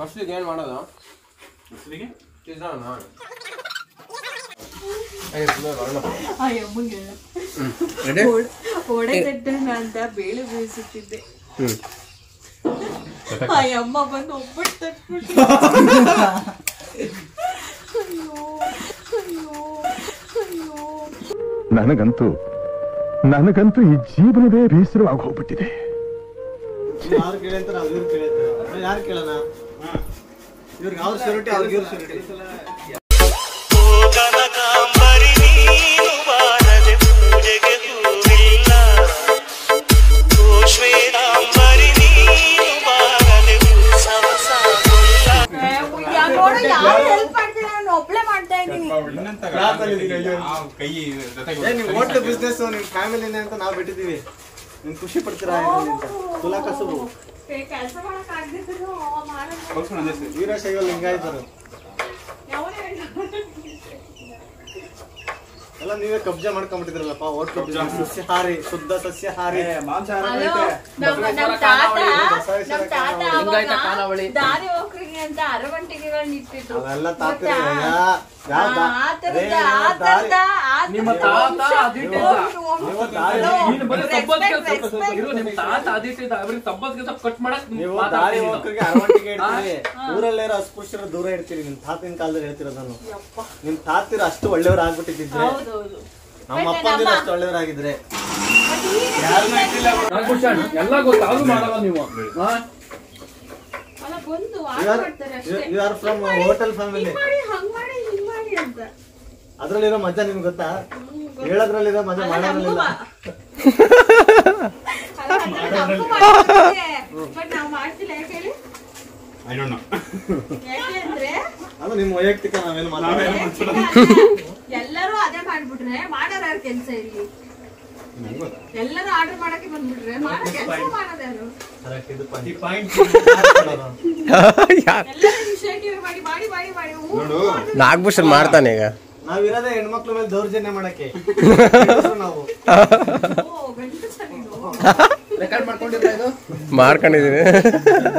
ಅಷ್ಟಿಗೆ ಏನು ಮಾಡೋದು ಒಡೆ ತಟ್ಟನ ಅಂತ ಬೇಳೆ ಬೇಯಿಸುತ್ತಿದ್ದೆ. ಅಮ್ಮ ಬಂದು ಒಬ್ಬಟ್ಟು ತಟ್ಬಿಟ್ಟು ನನಗಂತೂ ಈ ಜೀವನವೇ ಬೇಸರವಾಗಿ ಹೋಗ್ಬಿಟ್ಟಿದೆ. ಯಾರು ಕೇಳಿ ಅಂತ ನಾವು ಇವ್ರು ಕೇಳಿದ್ರೆ ಯಾರು ಕೇಳೋಣ? ಇವ್ರಿಗೆ ಅವ್ರ ಸೆಕ್ಯೂರಿಟಿ ಅವ್ರಿಗೆ ಇವ್ರ ಸೆಕ್ಯೂರಿಟಿ. ಹೋಟ್ಲು ಬಿಸ್ನೆಸ್ ನಿಮ್ ಫ್ಯಾಮಿಲಿನೇ ಅಂತ ನಾವು ಬಿಟ್ಟಿದೀವಿ. ನಿಮ್ ಖುಷಿ ಪಡ್ತೀರಾ? ತುಲಾ ಕಸಬು ವೀರಶೈವ ಲಿಂಗಾಯತರು ಎಲ್ಲ ನೀವೇ ಕಬ್ಜಾ ಮಾಡ್ಕೊಂಡ್ಬಿಟ್ಟಿದ್ರಲ್ಲಪ್ಪ. ಹೋಟ್ಲು ಸಸ್ಯಹಾರಿ, ಶುದ್ಧ ಸಸ್ಯಹಾರಿ, ದಾರಿ ಹೋಗ್ರಿಗೆ ಅಂತ ಅರವಂಟಿಗೆಗಳನ್ನ ಇಟ್ಟಿದ್ರು. ಅವೆಲ್ಲ ಊರಲ್ಲಿರೋ ಅಸ್ಪೃಶ್ಯರ ದೂರ ಇಡ್ತೀರಿ. ನಿಮ್ ತಾತಿನ ಕಾಲದಲ್ಲಿ ಹೇಳ್ತಿರೋದನ್ನು. ನಿಮ್ ತಾತಿರ ಅಷ್ಟು ಒಳ್ಳೆಯವ್ರು ಆಗ್ಬಿಟ್ಟಿದ್ರೆ, ನಮ್ಮ ಅಪ್ಪಂದಿರ ಅಷ್ಟು ಒಳ್ಳೆಯವರಾಗಿದ್ರೆ ಎಲ್ಲ ಗೊತ್ತಾದ್ರು ಮಾಡಲ್ಲ ನೀವು. You are from hotel family. ಅದ್ರಲ್ಲಿರೋ ಮಜಾ ನಿಮ್ಗೆ ಗೊತ್ತಾ? ಹೇಳೋದ್ರಲ್ಲಿರೋ ಮಜಾ ಮಾಡೋದ್ರಲ್ಲಿಲ್ಲ. ಅದು ನಿಮ್ ವೈಯಕ್ತಿಕ. ನಾವೇನು ಎಲ್ಲರೂ ಅದೇ ಮಾಡ್ಬಿಟ್ರೆ ಮಾಡೋರು ಯಾರು ಕೆಲ್ಸ ಇಲ್ಲಿ? ಎಲ್ಲರೂ ಆರ್ಡರ್ ಮಾಡಕ್ಕೆ ಬಂದ್ಬಿಟ್ರೆ ಕೆಲಸ ಮಾಡೋದ್ಯಾರು? ನಾಗಭೂಷಣ್ ಮಾಡ್ತಾನೆ ಈಗ. ನಾವಿರೋದೇ ಹೆಣ್ಮಕ್ಳ ಮೇಲೆ ದೌರ್ಜನ್ಯ ಮಾಡಕ್ಕೆ. ನಾವು ಮಾಡ್ಕೊಂಡಿದೀನಿ.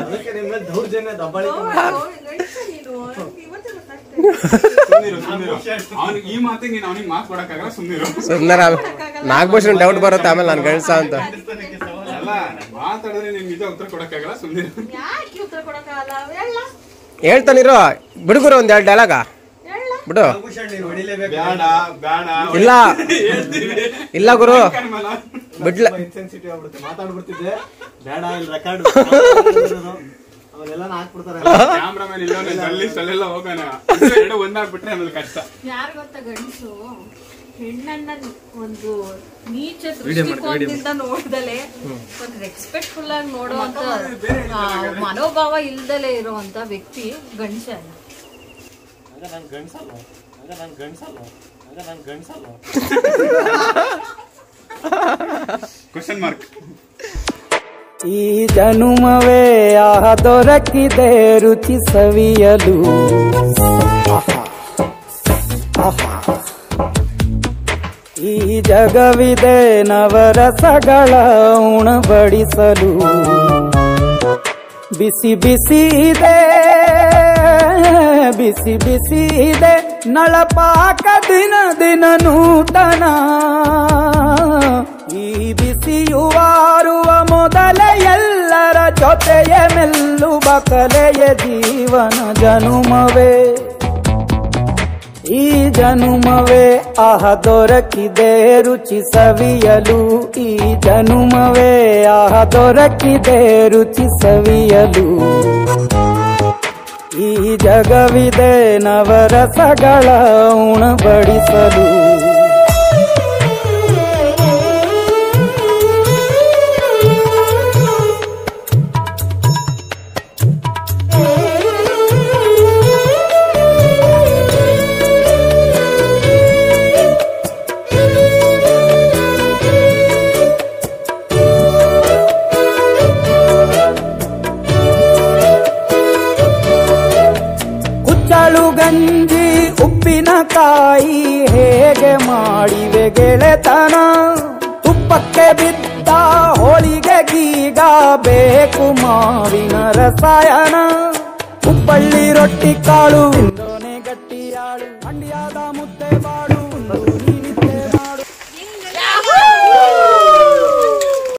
ಅದಕ್ಕೆ ನಿಮ್ಮ ಮೇಲೆ ದೌರ್ಜನ್ಯ ದಬ್ಬಾಳಿಕೆ. ಸುಮ್ಮನೆ ನಾಗಭೂಷಣ್ ಡೌಟ್ ಬರುತ್ತೆ ಆಮೇಲೆ ನಾನು ಗಂಡಸ ಅಂತ ಹೇಳ್ತಾನಿರೋ. ಬಿಡುಗರು ಒಂದ್ 2 ಡೈಲಾಗ ಬಿಡು. ಇಲ್ಲ ಇಲ್ಲ ಗುರು ಬಿಡ್ಲ. ಮಾತಾಡ್ಬಿಡ್ತಿದ್ದೆ ಬೇಡ ಇಲ್ಲಿ ರೆಕಾರ್ಡ್ ಅವೆಲ್ಲ ಹಾಕ್ಬಿಡ್ತಾರೆ. ಯಾರು ಗೊತ್ತಾ ಗಂಡಸು ಹೆಣ್ಣನ್ನ ಒಂದು ನೀಚ ದೃಷ್ಟಿಕೋನದಿಂದ ನೋಡ್ದಲೆ, ಒಂದು ರೆಸ್ಪೆಕ್ಟ್ಫುಲ್ ಆಗಿ ನೋಡುವಂತ ಮನೋಭಾವ ಇಲ್ದಲೆ ಇರುವಂತ ವ್ಯಕ್ತಿ ಗಂಡಸ. Question mark. ಈ ಜನುಮವೇ ಆಹ ದೊರಕಿದೆ ರುಚಿ ಸವಿಯಲು. ಈ ಜಗವಿದೆ ನವರಸಗಳ ಉಣಬಡಿಸಲು. ಬಿಸಿ ಬಿಸಿ ಇದೆ, ಬಿಸಿ ಬಿಸಿ ಇದೆ ನಳಪಾಕ ದಿನ ದಿನ ನೂತನ. ಈ ಬಿಸಿಯುವಾರುವ ಮೊದಲೇ ಎಲ್ಲರ ಜೊತೆಯ ಮೆಲ್ಲುವ ಕಲೆಯ ಜೀವನ ಜನುಮವೇ. ಈ ಜನುಮವೇ ಆಹ ದೊರಕಿದೆ ರುಚಿ ಸವಿಯಲು. ಈ ಜನುಮವೇ ಆಹ ದೊರಕಿದೆ ರುಚಿ ಸವಿಯಲು. ಈ ಜಗವಿದೆ ನವರಸಗಳ ಉಣಬಡಿಸಲು. ಗಂಜಿ ಉಪ್ಪಿನಕಾಯಿ ಹೇಗೆ ಮಾಡಿವೆ ಗೆಳೆತನ. ತುಪ್ಪಕ್ಕೆ ಬಿದ್ದ ಹೋಳಿಗೆ ಗೀಗ ಬೇಕು ಮಾವಿನ ರಸಾಯನ. ಗಟ್ಟಿ ಕಾಳು ಇಂದೋನೆ ಗಟ್ಟಿಯಾಳು ಮಂಡ್ಯದ ಮುದ್ದೆ ಬಾಡು ನೀನಿದ್ದ